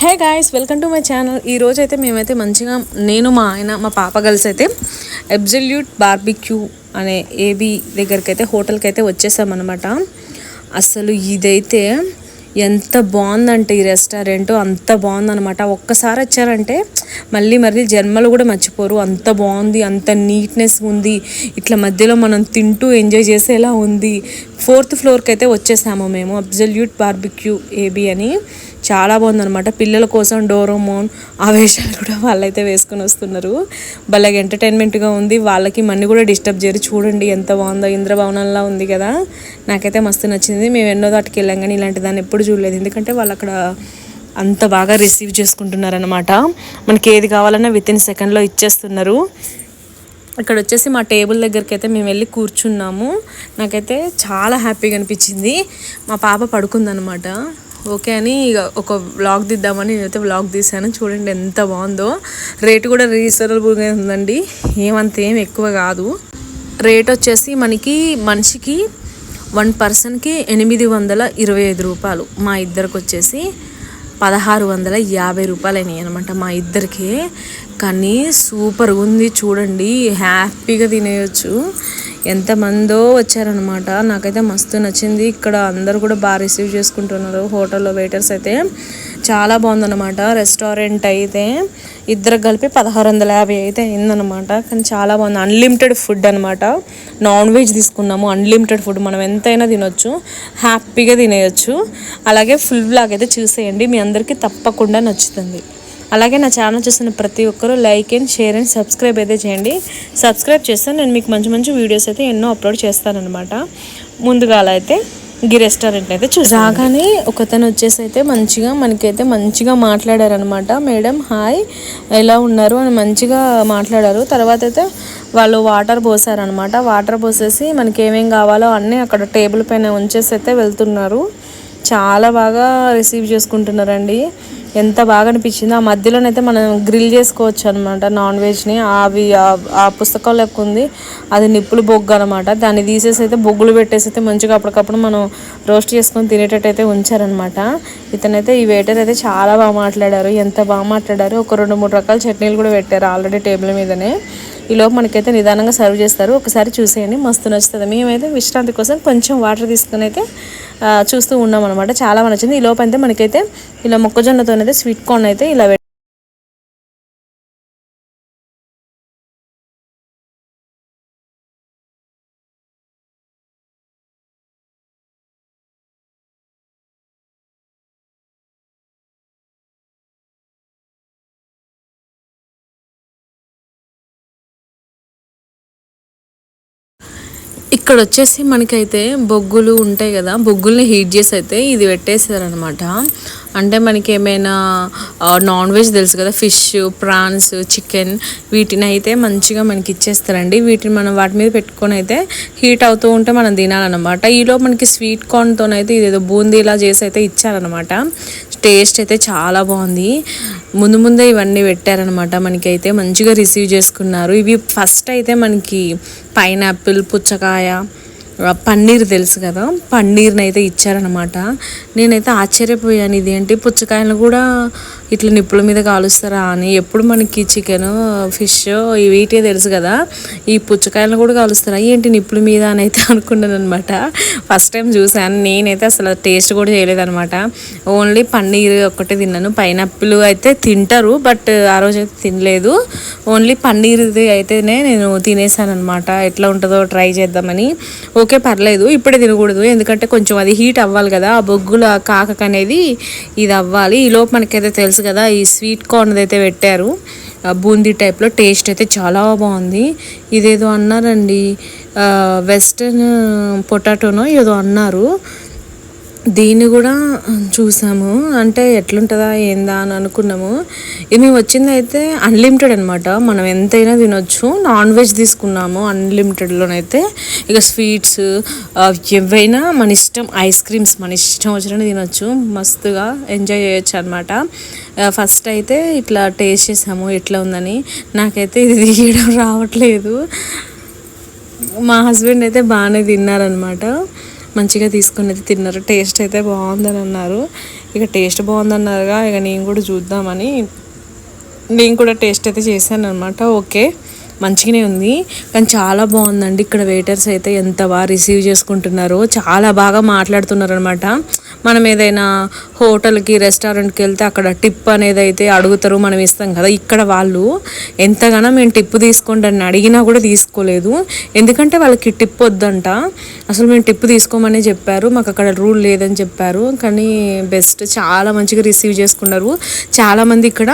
Hey guys, welcome to my channel. ఈరోజు అయితే మేమైతే మంచిగా నేను మా ఆయన మా పాప కలిసి అయితే అబ్సల్యూట్ బార్బిక్యూ అనే ఏబీ దగ్గరికి అయితే హోటల్కి అయితే వచ్చేసామన్నమాట. అసలు ఇదైతే ఎంత బాగుందంటే ఈ రెస్టారెంట్ అంత బాగుందనమాట. ఒక్కసారి వచ్చారంటే మళ్ళీ మళ్ళీ జన్మలు కూడా మర్చిపోరు. అంత బాగుంది, అంత నీట్నెస్ ఉంది. ఇట్లా మధ్యలో మనం తింటూ ఎంజాయ్ చేసేలా ఉంది. 4th ఫ్లోర్కి అయితే వచ్చేసాము మేము. అబ్సల్యూట్ బార్బిక్యూ ఏబీ అని చాలా బాగుందనమాట. పిల్లల కోసం డోరోమోన్ ఆ వేషాలు కూడా వాళ్ళైతే వేసుకొని వస్తున్నారు. భలే ఎంటర్టైన్మెంట్గా ఉంది. వాళ్ళకి మన్ని కూడా డిస్టర్బ్ చేయరు. చూడండి ఎంత బాగుందో, ఇంద్రభవనంలా ఉంది కదా. నాకైతే మస్తు నచ్చింది. మేము ఎన్నో దాటికి వెళ్ళాం కానీ ఇలాంటి దాన్ని ఎప్పుడు చూడలేదు. ఎందుకంటే వాళ్ళు అక్కడ అంత బాగా రిసీవ్ చేసుకుంటున్నారనమాట. మనకి ఏది కావాలన్నా వితిన్ సెకండ్లో ఇచ్చేస్తున్నారు. ఇక్కడ వచ్చేసి మా టేబుల్ దగ్గరికి అయితే మేము వెళ్ళి కూర్చున్నాము. నాకైతే చాలా హ్యాపీగా అనిపించింది. మా పాప పడుకుందనమాట. ఓకే అని ఇక ఒక వ్లాగ్ తీద్దామని నేనైతే వ్లాగ్ తీసాను. చూడండి ఎంత బాగుందో. రేటు కూడా రీజనబుల్గా ఉందండి, ఏం ఎక్కువ కాదు. రేట్ వచ్చేసి మనకి మనిషికి 1 పర్సన్కి 825 రూపాయలు. మా ఇద్దరికి వచ్చేసి 1650 రూపాయలు అయినాయి అనమాట మా ఇద్దరికి. కానీ సూపర్గా ఉంది చూడండి, హ్యాపీగా తినేయచ్చు. ఎంతమందో వచ్చారనమాట. నాకైతే మస్తు నచ్చింది. ఇక్కడ అందరూ కూడా బాగా రిసీవ్ చేసుకుంటున్నారు. హోటల్లో వెయిటర్స్ అయితే చాలా బాగుందన్నమాట. రెస్టారెంట్ అయితే ఇద్దరికి కలిపి 1650 అయితే అయిందనమాట. కానీ చాలా బాగుంది. అన్లిమిటెడ్ ఫుడ్ అనమాట. నాన్ వెజ్ తీసుకున్నాము. అన్లిమిటెడ్ ఫుడ్ మనం ఎంతైనా తినొచ్చు, హ్యాపీగా తినేయచ్చు. అలాగే ఫుల్ వ్లాగ్ అయితే చూసేయండి, మీ అందరికీ తప్పకుండా నచ్చుతుంది. అలాగే నా ఛానల్ చూస్తున్న ప్రతి ఒక్కరూ like and share and subscribe అయితే చేయండి. సబ్స్క్రైబ్ చేస్తే నేను మీకు మంచి మంచి వీడియోస్ అయితే ఎన్నో అప్లోడ్ చేస్తానన్నమాట. ముందుగా అలా అయితే ఈ రెస్టారెంట్ అయితే రాగానే ఒకతను వచ్చేసి అయితే మనకైతే మంచిగా మాట్లాడారనమాట. మేడం హాయ్, ఎలా ఉన్నారు అని మంచిగా మాట్లాడారు. తర్వాత అయితే వాళ్ళు వాటర్ పోసారనమాట. వాటర్ పోసేసి మనకి ఏమేం కావాలో అన్నీ అక్కడ టేబుల్ పైన ఉంచేసి అయితే వెళ్తున్నారు. చాలా బాగా రిసీవ్ చేసుకుంటున్నారండి. ఎంత బాగా అనిపించింది. ఆ మధ్యలోనైతే మనం గ్రిల్ చేసుకోవచ్చు అనమాట నాన్ వెజ్ని. అవి ఆ పుస్తకం లెక్క ఉంది, అది నిప్పులు బొగ్గు అనమాట. దాన్ని తీసేసి అయితే బొగ్గులు పెట్టేసి అయితే మంచిగా అప్పటికప్పుడు మనం రోస్ట్ చేసుకొని తినేటట్టు అయితే ఉంచారనమాట. ఇతనైతే ఈ వెయిటర్ అయితే చాలా బాగా మాట్లాడారు. ఎంత బాగా మాట్లాడారు. ఒక 2-3 రకాల చట్నీలు కూడా పెట్టారు ఆల్రెడీ టేబుల్ మీదనే. ఈలోపు మనకైతే నిదానంగా సర్వ్ చేస్తారు. ఒకసారి చూసేయండి, మస్తు నచ్చుతుంది. మేమైతే విశ్రాంతి కోసం కొంచెం వాటర్ తీసుకుని అయితే చూస్తూ ఉన్నాం అనమాట. చాలా నచ్చింది. ఈ లోపు అయితే మనకైతే ఇలా మొక్కజొన్నతోనైతే స్వీట్ కార్న్ అయితే ఇలా ఇక్కడ వచ్చేసి మనకైతే బొగ్గులు ఉంటాయి కదా, బొగ్గుల్ని హీట్ చేసి అయితే ఇది పెట్టేసారనమాట. అంటే మనకి ఏమైనా నాన్ వెజ్ తెలుసు కదా, ఫిష్, ప్రాన్స్, చికెన్, వీటిని అయితే మంచిగా మనకి ఇచ్చేస్తారండి. వీటిని మనం వాటి మీద పెట్టుకొని అయితే హీట్ అవుతూ ఉంటే మనం తినాలన్నమాట. ఈలో మనకి స్వీట్ కార్న్తోనైతే ఇదేదో బూందీలా చేసి అయితే ఇచ్చారనమాట. టేస్ట్ అయితే చాలా బాగుంది. ముందే ఇవన్నీ పెట్టారనమాట. మనకైతే మంచిగా రిసీవ్ చేసుకున్నారు. ఇవి ఫస్ట్ అయితే మనకి పైనాపిల్, పుచ్చకాయ, పన్నీర్ తెలుసు కదా, పన్నీర్ని అయితే ఇచ్చారనమాట. నేనైతే ఆశ్చర్యపోయాను, ఇదేంటి పుచ్చకాయలు కూడా ఇట్లా నిప్పుల మీద కాలుస్తారా అని. ఎప్పుడు మనకి చికెన్, ఫిష్ వీటే తెలుసు కదా, ఈ పుచ్చకాయలను కూడా కాలుస్తారా ఏంటి నిప్పుల మీద అని అయితే అనుకున్నాను అనమాట. ఫస్ట్ టైం చూసాను. నేనైతే అసలు టేస్ట్ కూడా చేయలేదనమాట. ఓన్లీ పన్నీర్ ఒక్కటే తిన్నాను. పైనాపిల్ అయితే తింటారు, బట్ ఆ రోజు అయితే తినలేదు. ఓన్లీ పన్నీర్ది అయితేనే నేను తినేసాను అనమాట. ఎట్లా ఉంటుందో ట్రై చేద్దామని. ఓకే పర్లేదు, ఇప్పుడే తినకూడదు, ఎందుకంటే కొంచెం అది హీట్ అవ్వాలి కదా, ఆ బొగ్గుల కాకకు అనేది ఇది అవ్వాలి. ఈలోపు మనకైతే తెలుసు కదా, ఈ స్వీట్ కార్న్ అయితే పెట్టారు బూందీ టైప్లో. టేస్ట్ అయితే చాలా బాగుంది. ఇదేదో అన్నారండి, వెస్టర్న్ పొటాటోనో ఏదో అన్నారు. దీన్ని కూడా చూసాము. అంటే ఎట్లుంటుందా ఏందా అని అనుకున్నాము. ఇది మేము వచ్చింది అయితే అన్లిమిటెడ్ అనమాట. మనం ఎంతైనా తినొచ్చు. నాన్ వెజ్ తీసుకున్నాము అన్లిమిటెడ్లోనైతే. ఇక స్వీట్స్ ఏవైనా మన ఇష్టం, ఐస్ క్రీమ్స్ మన ఇష్టం వచ్చినట్టు తినొచ్చు. మస్తుగా ఎంజాయ్ చేయొచ్చు అనమాట. ఫస్ట్ అయితే ఇట్లా టేస్ట్ చేసాము ఎట్లా ఉందని. నాకైతే ఇది తీయడం రావట్లేదు. మా హస్బెండ్ అయితే బాగానే తిన్నారనమాట. మంచిగా తీసుకొని అయితే తిన్నారు. టేస్ట్ అయితే బాగుందని అన్నారు. ఇక టేస్ట్ బాగుందన్నారుగా, ఇక నేను కూడా చూద్దామని నేను కూడా టేస్ట్ అయితే చేశాను అనమాట. ఓకే, మంచిగానే ఉంది, కానీ చాలా బాగుందండి. ఇక్కడ వెయిటర్స్ అయితే ఎంత బాగా రిసీవ్ చేసుకుంటున్నారో, చాలా బాగా మాట్లాడుతున్నారు అనమాట. మనం ఏదైనా హోటల్కి రెస్టారెంట్కి వెళ్తే అక్కడ టిప్ అనేది అయితే అడుగుతారు, మనం ఇస్తాం కదా. ఇక్కడ వాళ్ళు ఎంతగానో మేము టిప్ తీసుకోండి అని అడిగినా కూడా తీసుకోలేదు, ఎందుకంటే వాళ్ళకి టిప్ వద్దంట. అసలు మేము టిప్ తీసుకోమని చెప్పారు, మాకు అక్కడ రూల్ లేదని చెప్పారు. కానీ బెస్ట్, చాలా మంచిగా రిసీవ్ చేసుకున్నారు. చాలామంది ఇక్కడ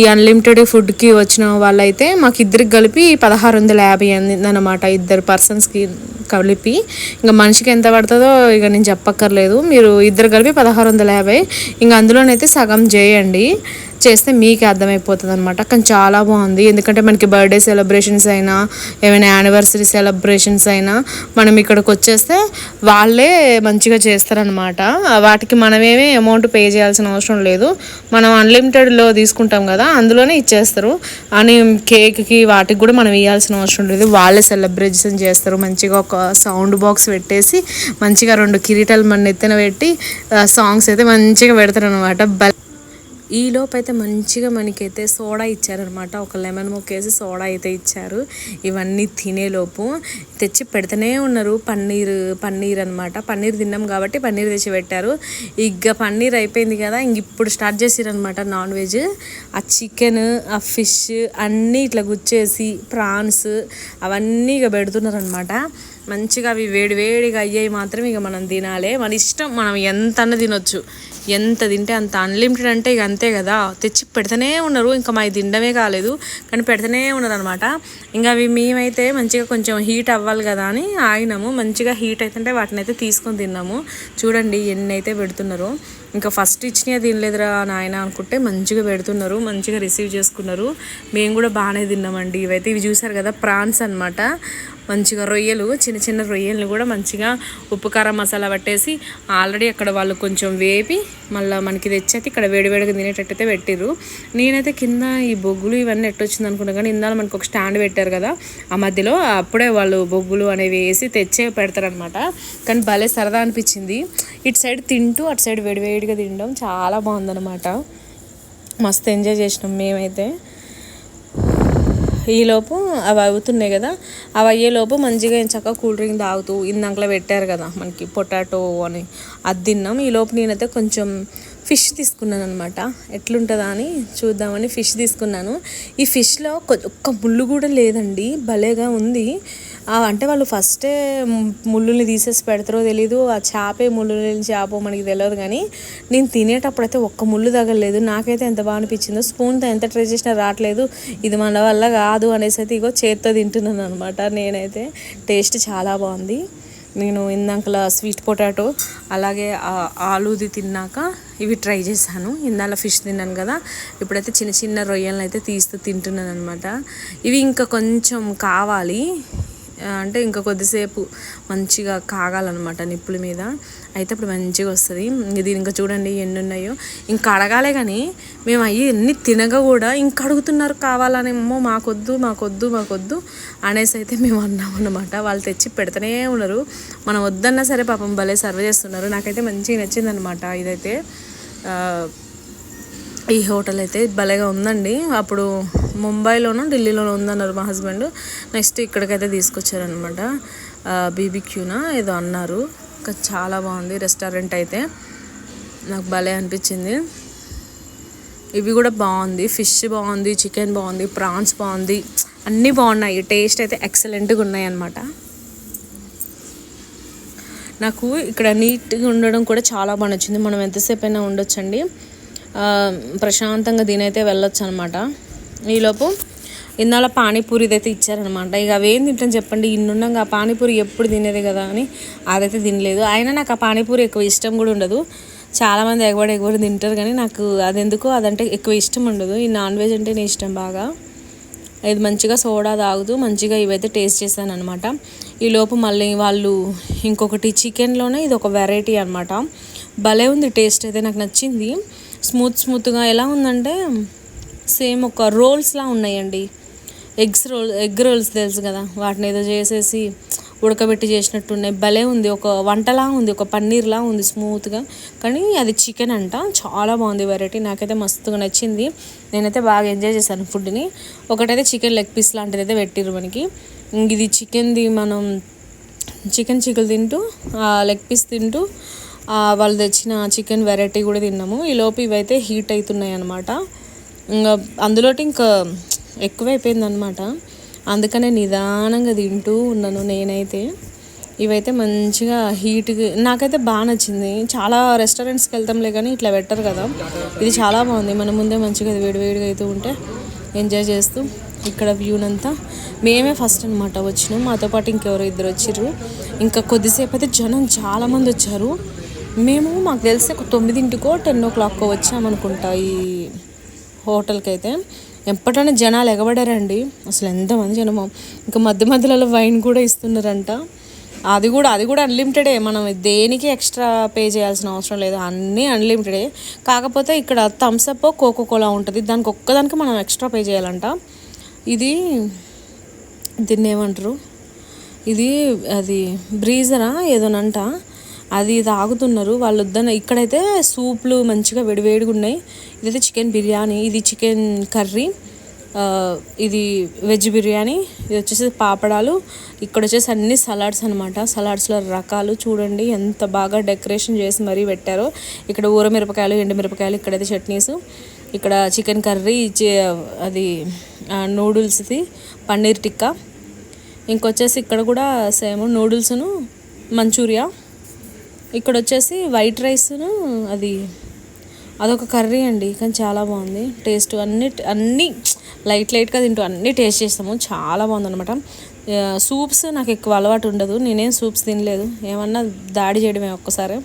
ఈ అన్లిమిటెడ్ ఫుడ్కి వచ్చిన వాళ్ళైతే మాకు ఇద్దరికి కలిపి 1650 అన్నమాట, ఇద్దరు పర్సన్స్కి కలిపి. ఇంకా మనిషికి ఎంత పడుతుందో ఇక నేను చెప్పక్కర్లేదు, మీరు ఇద్దరు కలిపి 1650. ఇంకా అందులోనైతే సగం చేయండి, చేస్తే మీకే అర్థమైపోతుంది అనమాట. కానీ చాలా బాగుంది, ఎందుకంటే మనకి బర్త్డే సెలబ్రేషన్స్ అయినా ఏమైనా యానివర్సరీ సెలబ్రేషన్స్ అయినా మనం ఇక్కడికి వచ్చేస్తే వాళ్ళే మంచిగా చేస్తారనమాట. వాటికి మనమేమీ అమౌంట్ పే చేయాల్సిన అవసరం లేదు, మనం అన్లిమిటెడ్లో తీసుకుంటాం కదా, అందులోనే ఇచ్చేస్తారు. అని కేక్కి వాటికి కూడా మనం ఇవ్వాల్సిన అవసరం లేదు, వాళ్ళే సెలబ్రేషన్ చేస్తారు. మంచిగా ఒక సౌండ్ బాక్స్ పెట్టేసి మంచిగా 2 కిరీటాలు మన ఎత్తున పెట్టి సాంగ్స్ అయితే మంచిగా పెడతారు అనమాట. ఈలోపు అయితే మంచిగా మనకైతే సోడా ఇచ్చారనమాట, ఒక లెమన్ ముక్కేసి సోడా అయితే ఇచ్చారు. ఇవన్నీ తినేలోపు తెచ్చి పెడుతూనే ఉన్నారు. పన్నీర్ అనమాట, పన్నీర్ తిన్నాం కాబట్టి పన్నీర్ తెచ్చి పెట్టారు. ఇక పన్నీర్ అయిపోయింది కదా, ఇంక ఇప్పుడు స్టార్ట్ చేసిరనమాట నాన్ వెజ్. ఆ చికెన్, ఆ ఫిష్ అన్నీ ఇట్లా గుచ్చేసి ప్రాన్స్ అవన్నీ ఇక పెడుతున్నారనమాట. మంచిగా అవి వేడివేడిగా అయ్యాయి మాత్రం ఇక మనం తినాలి, మన ఇష్టం, మనం ఎంత అన్న తినొచ్చు, ఎంత తింటే అంత. అన్లిమిటెడ్ అంటే ఇక అంతే కదా, తెచ్చి పెడుతూనే ఉన్నారు. ఇంకా మాది తినడమే కాలేదు, కానీ పెడుతూనే ఉన్నారు అనమాట. ఇంకా అవి మేమైతే మంచిగా కొంచెం హీట్ అవ్వాలి కదా అని ఆగినాము. మంచిగా హీట్ అవుతుంటే వాటిని అయితే తీసుకొని తిన్నాము. చూడండి ఎన్ని అయితే పెడుతున్నారు. ఇంకా ఫస్ట్ ఇచ్చినా తినలేదురా నాయన అనుకుంటే మంచిగా పెడుతున్నారు, మంచిగా రిసీవ్ చేసుకున్నారు. మేము కూడా బాగానే తిన్నామండి. ఇవి చూసారు కదా, ప్రాన్స్ అనమాట. మంచిగా రొయ్యలు, చిన్న చిన్న రొయ్యలను కూడా మంచిగా ఉప్పు కారం మసాలా పట్టేసి ఆల్రెడీ అక్కడ వాళ్ళు కొంచెం వేపి మళ్ళీ మనకి తెచ్చేది ఇక్కడ వేడివేడిగా తినేటట్టయితే పెట్టిర్రు. నేనైతే కింద ఈ బొగ్గులు ఇవన్నీ ఎట్టొచ్చింది అనుకున్నాను, కానీ ఇందాక మనకు ఒక స్టాండ్ పెట్టారు కదా, ఆ మధ్యలో అప్పుడే వాళ్ళు బొగ్గులు అనేవి వేసి తెచ్చే పెడతారనమాట. కానీ భలే సరదా అనిపించింది, ఇటు సైడ్ తింటూ అటు సైడ్ వేడివేడిగా తినడం చాలా బాగుందనమాట. మస్తు ఎంజాయ్ చేసినాం మేమైతే. ఈలోపు అవి అవుతున్నాయి కదా, అవి అయ్యేలోపు మంచిగా చక్కగా కూల్ డ్రింక్ తాగుతూ ఇందాకలో పెట్టారు కదా మనకి పొటాటో అని, అది తిన్నాం. ఈలోపు నేనైతే కొంచెం ఫిష్ తీసుకున్నాను అనమాట, ఎట్లుంటుందా అని చూద్దామని ఫిష్ తీసుకున్నాను. ఈ ఫిష్లో ఒక్క ముళ్ళు కూడా లేదండి, భలేగా ఉంది. అంటే వాళ్ళు ఫస్టే ముళ్ళుని తీసేసి పెడతారో తెలీదు, ఆ చేపే ముళ్ళు లేని చేప మనకి తెలియదు. కానీ నేను తినేటప్పుడు అయితే ఒక్క ముళ్ళు తగలేదు. నాకైతే ఎంత బాగా అనిపించిందో, స్పూన్తో ఎంత ట్రై చేసినా రావట్లేదు, ఇది మన వల్ల కాదు అనేసి అయితే ఇగో చేత్తో తింటున్నాను అనమాట. నేనైతే టేస్ట్ చాలా బాగుంది. నేను ఇందాకలా స్వీట్ పొటాటో అలాగే ఆలూది తిన్నాక ఇవి ట్రై చేశాను. ఇందాక ఫిష్ తిన్నాను కదా, ఇప్పుడైతే చిన్న చిన్న రొయ్యలను అయితే తీస్తూ తింటున్నాను అనమాట. ఇవి ఇంకా కొంచెం కావాలి, అంటే ఇంకా కొద్దిసేపు మంచిగా కాగాలన్నమాట నిప్పుల మీద, అయితే ఇప్పుడు మంచిగా వస్తుంది. దీని ఇంకా చూడండి ఎన్ని ఉన్నాయో, ఇంకా అడగాలే కానీ మేము అవి ఎన్ని తినగా కూడా ఇంకా అడుగుతున్నారు కావాలనేమో, మాకొద్దు మాకొద్దు మాకొద్దు అనేసి అయితే మేము అన్నాం అనమాట. వాళ్ళు తెచ్చి పెడుతూనే ఉన్నారు, మనం వద్దన్నా సరే పాపం భలే సర్వ్ చేస్తున్నారు. నాకైతే మంచిగా నచ్చిందనమాట ఇదైతే. ఈ హోటల్ అయితే భలేగా ఉందండి. అప్పుడు ముంబైలోనో ఢిల్లీలోనో ఉందన్నారు మా హస్బెండ్, నెక్స్ట్ ఇక్కడికైతే తీసుకొచ్చారనమాట. బీబీక్యూనా ఏదో అన్నారు, చాలా బాగుంది రెస్టారెంట్ అయితే, నాకు భలే అనిపించింది. ఇవి కూడా బాగుంది, ఫిష్ బాగుంది, చికెన్ బాగుంది, ప్రాన్స్ బాగుంది, అన్నీ బాగున్నాయి. టేస్ట్ అయితే ఎక్సలెంట్గా ఉన్నాయి అన్నమాట. నాకు ఇక్కడ నీట్గా ఉండడం కూడా చాలా బాగా నచ్చింది. మనం ఎంతసేపు అయినా ఉండొచ్చండి, ప్రశాంతంగా దీనైతే వెళ్ళొచ్చు అనమాట. ఈలోపు ఇన్నాళ్ళ పానీపూరి అయితే ఇచ్చారనమాట. ఇక అవేం తింటాను చెప్పండి, ఇన్నుండగా ఆ పానీపూరి ఎప్పుడు తినేది కదా అని అదైతే తినలేదు. అయినా నాకు ఆ పానీపూరి ఎక్కువ ఇష్టం కూడా ఉండదు. చాలామంది ఎగబడి తింటారు, కానీ నాకు అదెందుకో అదంటే ఎక్కువ ఇష్టం ఉండదు. ఈ నాన్ వెజ్ అంటే నేను ఇష్టం బాగా. ఇది మంచిగా సోడా తాగుతూ మంచిగా ఇవైతే టేస్ట్ చేశాను అనమాట. ఈలోపు మళ్ళీ వాళ్ళు ఇంకొకటి చికెన్లోనే ఇది ఒక వెరైటీ అనమాట, భలే ఉంది టేస్ట్ అయితే, నాకు నచ్చింది. స్మూత్గా ఎలా ఉందంటే సేమ్ ఒక రోల్స్లా ఉన్నాయండి, ఎగ్ రోల్స్ తెలుసు కదా, వాటిని ఏదో చేసేసి ఉడకబెట్టి చేసినట్టున్నాయి. భలే ఉంది, ఒక వంటలా ఉంది, ఒక పన్నీర్లా ఉంది స్మూత్గా. కానీ అది చికెన్ అంట, చాలా బాగుంది వెరైటీ. నాకైతే మస్తుగా నచ్చింది. నేనైతే బాగా ఎంజాయ్ చేశాను ఫుడ్ని. ఒకటైతే చికెన్ లెగ్ పీస్ లాంటిది అయితే పెట్టిర్రు మనకి. ఇది చికెన్ది మనం చికెన్ చికెన్ తింటూ లెగ్ పీస్ తింటూ వాళ్ళు తెచ్చిన చికెన్ వెరైటీ కూడా తిన్నాము. ఈలోపు ఇవైతే హీట్ అవుతున్నాయి అనమాట. ఇంకా అందులోటి ఇంకా ఎక్కువైపోయిందనమాట. అందుకనే నిదానంగా తింటూ ఉన్నాను నేనైతే. ఇవైతే మంచిగా హీట్గా నాకైతే బాగా నచ్చింది. చాలా రెస్టారెంట్స్కి వెళ్తాంలే కానీ ఇట్లా పెట్టరు కదా, ఇది చాలా బాగుంది. మన ముందే మంచిగా వేడివేడిగా అవుతూ ఉంటే ఎంజాయ్ చేస్తూ ఇక్కడ వ్యూనంతా. మేమే ఫస్ట్ అనమాట వచ్చినాం, మాతో పాటు ఇంకెవరో ఇద్దరు వచ్చిర్రు. ఇంకా కొద్దిసేపు అయితే జనం చాలామంది వచ్చారు. మాకు తెలిసి ఒక 9కో 10 o'clockకో వచ్చామనుకుంటా ఈ హోటల్కి అయితే. ఎప్పటికైనా జనాలు ఎగబడారండి, అసలు ఎంతమంది జనమో. ఇంకా మధ్య మధ్యలో వైన్ కూడా ఇస్తున్నారంట. అది కూడా అన్లిమిటెడే, మనం దేనికి ఎక్స్ట్రా పే చేయాల్సిన అవసరం లేదు, అన్నీ అన్లిమిటెడే. కాకపోతే ఇక్కడ థమ్స్అప్ కోకోకోలా ఉంటుంది, దానికి ఒక్కదానికి మనం ఎక్స్ట్రా పే చేయాలంట. దీన్ని ఏమంటారు, అది బ్రీజరా ఏదోనంట, అది తాగుతున్నారు వాళ్ళు. ఇక్కడైతే సూప్లు మంచిగా వేడివేడిగా ఉన్నాయి. ఇదైతే చికెన్ బిర్యానీ, ఇది చికెన్ కర్రీ, ఇది వెజ్ బిర్యానీ, ఇది వచ్చేసి పాపడాలు. ఇక్కడ వచ్చేసి అన్ని సలాడ్స్ అనమాట. సలాడ్స్లో రకాలు చూడండి ఎంత బాగా డెకరేషన్ చేసి మరీ పెట్టారో. ఇక్కడ ఊరమిరపకాయలు, ఎండుమిరపకాయలు, ఇక్కడైతే చట్నీస్, ఇక్కడ చికెన్ కర్రీ, అది నూడిల్స్ది పన్నీర్ టిక్కా. ఇంకొచ్చేసి ఇక్కడ కూడా సేమ్ నూడిల్స్ను మంచూరియా. ఇక్కడ వచ్చేసి వైట్ రైస్ను అదొక కర్రీ అండి, కానీ చాలా బాగుంది టేస్ట్. అన్నీ లైట్గా తింటూ అన్నీ టేస్ట్ చేస్తాము, చాలా బాగుంది అనమాట. సూప్స్ నాకు ఎక్కువ అలవాటు ఉండదు, నేనేం సూప్స్ తినలేదు, ఏమన్నా దాడి చేయడమే ఒక్కసారి.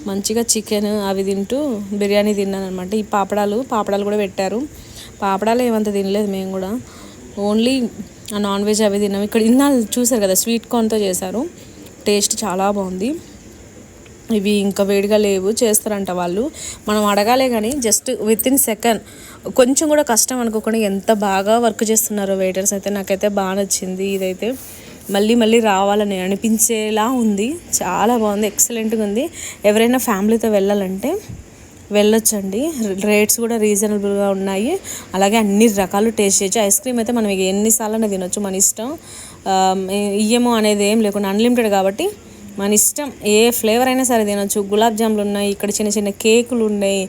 మంచిగా చికెన్ అవి తింటూ బిర్యానీ తిన్నాను అనమాట. ఈ పాపడాలు కూడా పెట్టారు. పాపడాలు ఏమంత తినలేదు మేము కూడా, ఓన్లీ నాన్ వెజ్ అవి తిన్నాము. ఇక్కడ ఇన్నాళ్ళు చూసారు కదా స్వీట్ కార్న్తో చేశారు, టేస్ట్ చాలా బాగుంది. ఇవి ఇంకా వేడిగా లేవు, చేస్తారంట వాళ్ళు, మనం అడగాలే కానీ జస్ట్ వితిన్ సెకండ్. కొంచెం కూడా కష్టం అనుకోకుండా ఎంత బాగా వర్క్ చేస్తున్నారో వెయిటర్స్ అయితే. నాకైతే బాగా నచ్చింది. ఇదైతే మళ్ళీ రావాలని అనిపించేలా ఉంది, చాలా బాగుంది, ఎక్సలెంట్గా ఉంది. ఎవరైనా ఫ్యామిలీతో వెళ్ళాలంటే వెళ్ళొచ్చండి. రేట్స్ కూడా రీజనబుల్గా ఉన్నాయి. అలాగే అన్ని రకాలు టేస్ట్ చేయొచ్చు. ఐస్ క్రీమ్ అయితే మనం ఎన్నిసార్లు తినొచ్చు, మన ఇష్టం. ఇయ్యము అనేది ఏం లేకుండా అన్లిమిటెడ్ కాబట్టి మన ఇష్టం, ఏ ఫ్లేవర్ అయినా సరే తినొచ్చు. గులాబ్ జాములు ఉన్నాయి, ఇక్కడ చిన్న చిన్న కేకులు ఉన్నాయి,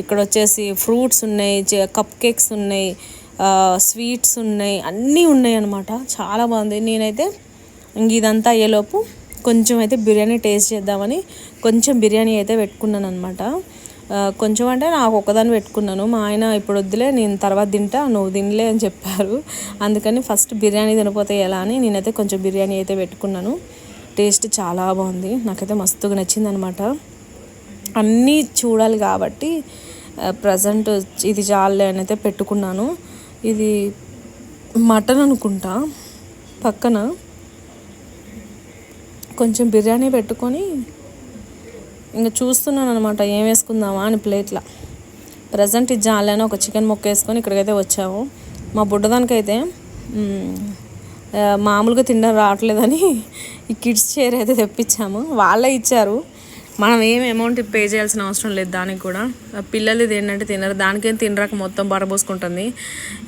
ఇక్కడ వచ్చేసి ఫ్రూట్స్ ఉన్నాయి, కప్ కేక్స్ ఉన్నాయి, స్వీట్స్ ఉన్నాయి, అన్నీ ఉన్నాయి అనమాట. చాలా బాగుంది. నేనైతే ఇదంతా అయ్యేలోపు కొంచెం అయితే బిర్యానీ టేస్ట్ చేద్దామని కొంచెం బిర్యానీ అయితే పెట్టుకున్నాను అనమాట. కొంచెం అంటే నాకు ఒక్కదాన్ని పెట్టుకున్నాను. మా ఆయన ఇప్పుడు వద్దులే, నేను తర్వాత తింటా, నువ్వు తినలే అని చెప్పారు. అందుకని ఫస్ట్ బిర్యానీ తినపోతే ఎలా అని నేనైతే కొంచెం బిర్యానీ అయితే పెట్టుకున్నాను. టేస్ట్ చాలా బాగుంది, నాకైతే మస్తుగా నచ్చింది అనమాట. అన్నీ చూడాలి కాబట్టి ప్రజెంట్ ఇది చాలే అని అయితే పెట్టుకున్నాను. ఇది మటన్ అనుకుంటా, పక్కన కొంచెం బిర్యానీ పెట్టుకొని ఇంకా చూస్తున్నాను అనమాట ఏం వేసుకుందామా అని ప్లేట్లో. ప్రజెంట్ ఇది జాలని ఒక చికెన్ ముక్క వేసుకొని ఇక్కడికైతే వచ్చాము. మా బుడ్డదానికైతే మామూలుగా తినడం రావట్లేదని ఈ కిడ్స్ చైర్ అయితే తెప్పించాము, వాళ్ళే ఇచ్చారు. మనం ఏం అమౌంట్ పే చేయాల్సిన అవసరం లేదు దానికి కూడా. పిల్లలు ఇది ఏంటంటే తినరు, దానికేం తినరాక మొత్తం బరబోసుకుంటుంది.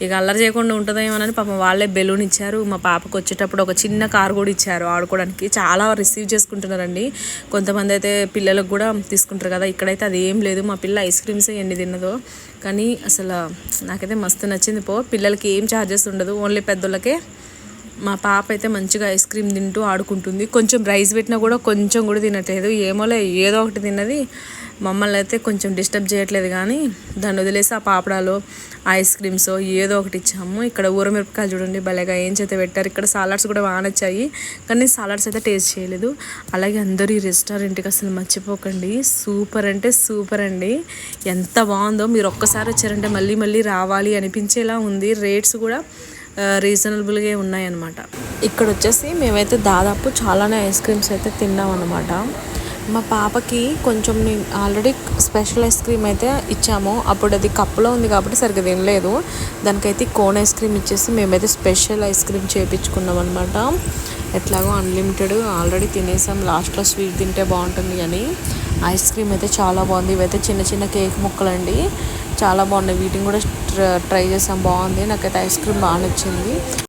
ఇక అల్లరి చేయకుండా ఉంటుందేమోనని పాపం వాళ్ళే బెలూన్ ఇచ్చారు. మా పాపకు వచ్చేటప్పుడు ఒక చిన్న కారు కూడా ఇచ్చారు ఆడుకోవడానికి. చాలా రిసీవ్ చేసుకుంటున్నారండి. కొంతమంది అయితే పిల్లలకు కూడా తీసుకుంటారు కదా, ఇక్కడైతే అది ఏం లేదు. మా పిల్ల ఐస్ క్రీమ్స్ ఎన్ని తిన్నదో, కానీ అసలు నాకైతే మస్తు నచ్చింది. పిల్లలకి ఏం ఛార్జెస్ ఉండదు, ఓన్లీ పెద్దోళ్ళకే. మా పాప అయితే మంచిగా ఐస్ క్రీమ్ తింటూ ఆడుకుంటుంది. కొంచెం రైస్ పెట్టినా కూడా కొంచెం కూడా తినట్లేదు, ఏమోలే ఏదో ఒకటి తిన్నది. మమ్మల్ని అయితే కొంచెం డిస్టర్బ్ చేయట్లేదు, కానీ దాన్ని వదిలేసి ఆ పాపడాలు ఐస్ క్రీమ్స్ ఏదో ఒకటి ఇచ్చాము. ఇక్కడ ఊరమిరపకాయలు చూడండి భలేగా ఏం చేత పెట్టారు. ఇక్కడ సాలడ్స్ కూడా బాగా నచ్చాయి, కానీ సాలడ్స్ అయితే టేస్ట్ చేయలేదు. అలాగే అందరూ ఈ రెస్టారెంట్కి అసలు మర్చిపోకండి, సూపర్ అంటే సూపర్ అండి. ఎంత బాగుందో, మీరు ఒక్కసారి వచ్చారంటే మళ్ళీ రావాలి అనిపించేలా ఉంది. రేట్స్ కూడా రీజనబుల్గా ఉన్నాయన్నమాట. ఇక్కడ వచ్చేసి మేమైతే దాదాపు చాలానే ఐస్ క్రీమ్స్ అయితే తిన్నాం అన్నమాట. మా పాపకి కొంచెం నేను ఆల్రెడీ స్పెషల్ ఐస్ క్రీమ్ అయితే ఇచ్చాము, అప్పుడు అది కప్పులో ఉంది కాబట్టి సరిగ్గా తినలేదు. దానికైతే కోన్ ఐస్ క్రీమ్ ఇచ్చేసి మేమైతే స్పెషల్ ఐస్ క్రీమ్ చేయించుకున్నాం అనమాట. ఎట్లాగో అన్లిమిటెడ్ ఆల్రెడీ తినేసాం, లాస్ట్లో స్వీట్ తింటే బాగుంటుంది అని. ఐస్ క్రీమ్ అయితే చాలా బాగుంది. ఇవైతే చిన్న చిన్న కేక్ ముక్కలండి, చాలా బాగున్నాయి. వీటిని కూడా ట్రై చేసాం, బాగుంది. నాకైతే ఐస్ క్రీమ్ బాగా నచ్చింది.